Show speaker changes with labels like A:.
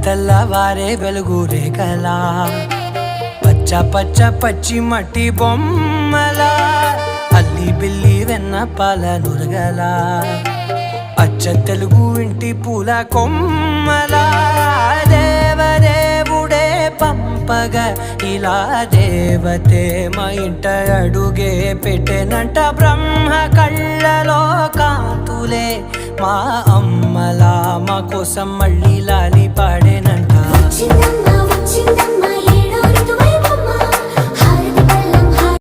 A: తెల్లవారే వెలుగు రేఖలా పచ్చ పచ్చ పచ్చి మట్టి బొమ్మలా అల్లి బిల్లి వెన్న పాల నురగలా అచ్చ తెలుగు ఇంటి పూల కొమ్మలా దేవదేవుడే పంపగా ఇలా దేవతే మా ఇంట అడుగే పెట్టెనంట బ్రహ్మ కళ్ళలో కాంతులే మా అమ్మలా మా కోసం మళ్ళీ లాలి పాడేనంట.